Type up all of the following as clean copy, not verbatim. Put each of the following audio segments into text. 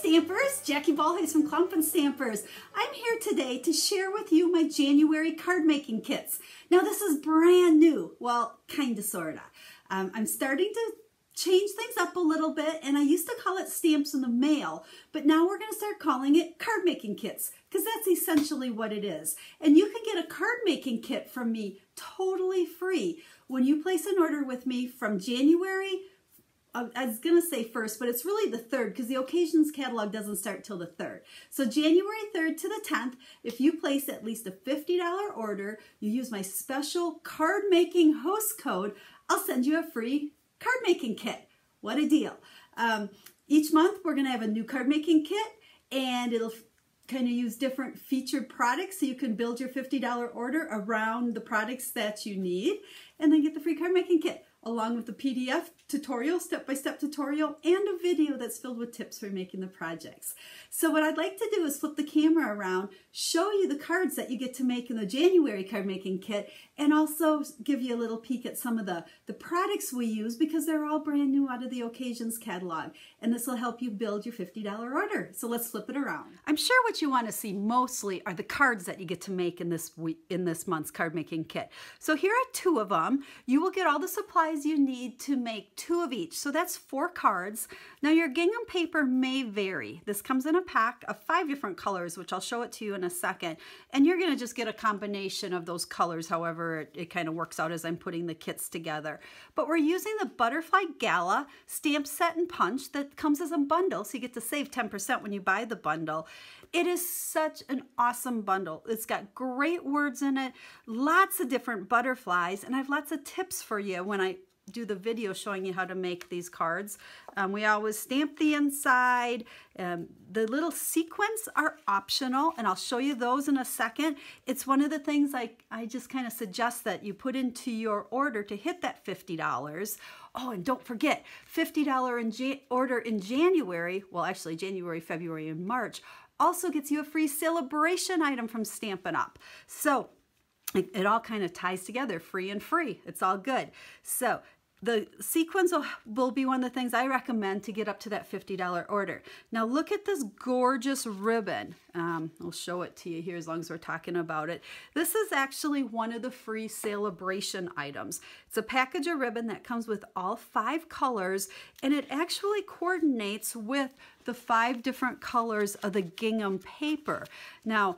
Stampers, Jackie Bolhuis from Klompen Stampers. I'm here today to share with you my January card making kits. Now this is brand new, well, kinda sorta. I'm starting to change things up a little bit, and I used to call it stamps in the mail, but now we're gonna start calling it card making kits because that's essentially what it is. And you can get a card making kit from me totally free when you place an order with me from January. I was going to say 1st, but it's really the 3rd because the occasions catalog doesn't start till the 3rd. So January 3rd to the 10th, if you place at least a $50 order, you use my special card making host code, I'll send you a free card making kit. What a deal. Each month we're going to have a new card making kit, and it'll kind of use different featured products so you can build your $50 order around the products that you need, and then get the free card making kit along with the PDF tutorial, step-by-step tutorial, and a video that's filled with tips for making the projects. So what I'd like to do is flip the camera around, show you the cards that you get to make in the January card making kit, and also give you a little peek at some of the products we use because they're all brand new out of the occasions catalog. And this will help you build your $50 order. So let's flip it around. I'm sure what you want to see mostly are the cards that you get to make in this month's card making kit. So here are 2 of them. You will get all the supplies you need to make 2 of each. So that's 4 cards. Now your gingham paper may vary. This comes in a pack of 5 different colors, which I'll show it to you in a second. And you're going to just get a combination of those colors, however it kind of works out as I'm putting the kits together. But we're using the Butterfly Gala stamp set and punch that comes as a bundle, so you get to save 10% when you buy the bundle. It is such an awesome bundle. It's got great words in it, lots of different butterflies, and I have lots of tips for you when I do the video showing you how to make these cards. We always stamp the inside. The little sequins are optional, and I'll show you those in a second. It's one of the things I just kind of suggest that you put into your order to hit that $50. Oh, and don't forget, $50 order in January, well actually January, February, and March, also gets you a free celebration item from Stampin' Up. So it all kind of ties together, free and free. It's all good. So the sequins will be one of the things I recommend to get up to that $50 order. Now look at this gorgeous ribbon. I'll show it to you here as long as we're talking about it. This is actually one of the free celebration items. It's a package of ribbon that comes with all 5 colors, and it actually coordinates with the 5 different colors of the gingham paper. Now,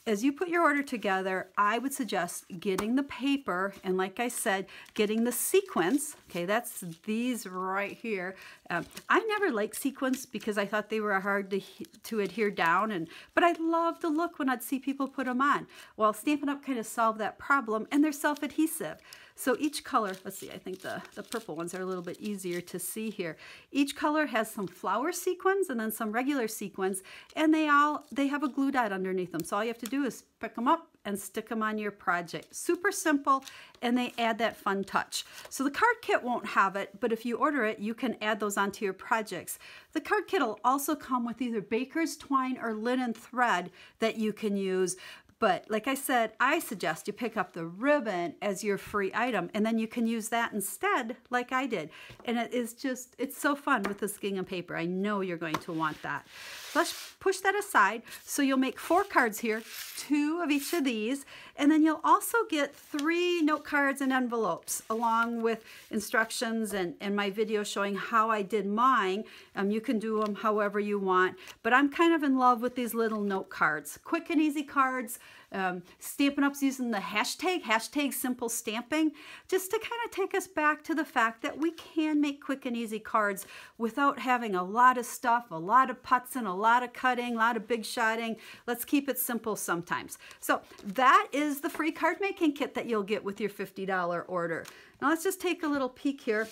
as you put your order together, I would suggest getting the paper, and like I said, getting the sequins. Okay, that's these right here. I never liked sequins because I thought they were hard to adhere down, but I loved the look when I'd see people put them on. Well, Stampin' Up! Kind of solved that problem, and they're self-adhesive. So each color, let's see, I think the purple ones are a little bit easier to see here. Each color has some flower sequins and then some regular sequins, and they have a glue dot underneath them. So all you have to do is pick them up and stick them on your project. Super simple, and they add that fun touch. So the card kit won't have it, but if you order it, you can add those onto your projects. The card kit will also come with either baker's twine or linen thread that you can use. But like I said, I suggest you pick up the ribbon as your free item, and then you can use that instead like I did. And it is just, it's so fun with this gingham paper. I know you're going to want that. So let's push that aside. So you'll make 4 cards here, 2 of each of these, and then you'll also get 3 note cards and envelopes along with instructions and my video showing how I did mine. You can do them however you want, but I'm kind of in love with these little note cards. Quick and easy cards. Stampin' Up's using the hashtag simple stamping, just to kind of take us back to the fact that we can make quick and easy cards without having a lot of stuff, a lot of putzing, a lot of cutting, a lot of big shotting. Let's keep it simple sometimes. So that is the free card making kit that you'll get with your $50 order. Now let's just take a little peek here.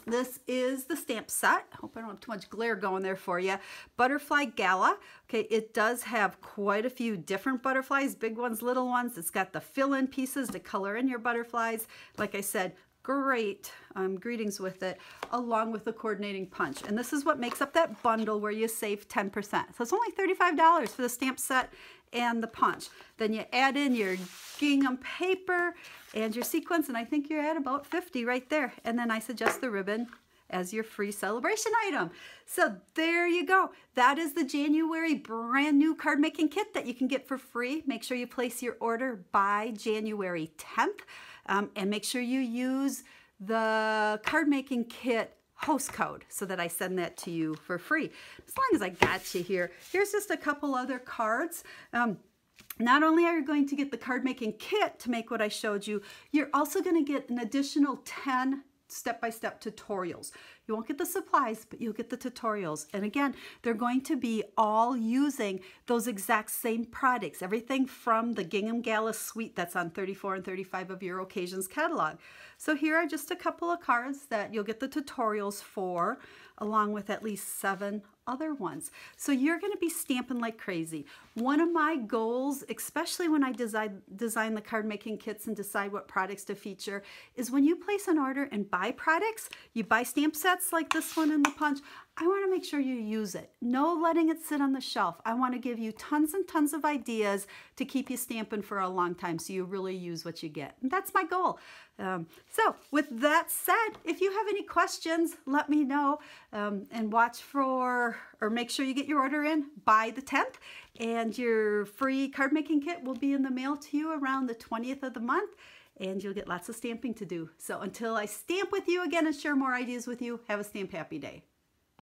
This is the stamp set. I hope I don't have too much glare going there for you. Butterfly Gala. Okay, it does have quite a few different butterflies, big ones, little ones. It's got the fill-in pieces to color in your butterflies. Like I said, great greetings with it, along with the coordinating punch. And this is what makes up that bundle where you save 10%. So it's only $35 for the stamp set and the punch. Then you add in your gingham paper and your sequins, and I think you're at about 50 right there. And then I suggest the ribbon as your free celebration item. So there you go. That is the January brand new card making kit that you can get for free. Make sure you place your order by January 10th, and make sure you use the card making kit host code so that I send that to you for free. As long as I got you here, here's just a couple other cards. Not only are you going to get the card making kit to make what I showed you, you're also going to get an additional 10 step-by-step tutorials. You won't get the supplies, but you'll get the tutorials. And again, they're going to be all using those exact same products, everything from the Gingham Gala suite that's on 34 and 35 of your occasions catalog. So here are just a couple of cards that you'll get the tutorials for, along with at least 7 other ones. So you're going to be stamping like crazy. One of my goals, especially when I design the card making kits and decide what products to feature, is when you place an order and buy products, you buy stamp sets like this one in the punch, I want to make sure you use it. No letting it sit on the shelf. I want to give you tons and tons of ideas to keep you stamping for a long time so you really use what you get. And that's my goal. So with that said, if you have any questions, let me know, and watch for, or make sure you get your order in by the 10th, and your free card making kit will be in the mail to you around the 20th of the month, and you'll get lots of stamping to do. So until I stamp with you again and share more ideas with you, have a stamp happy day.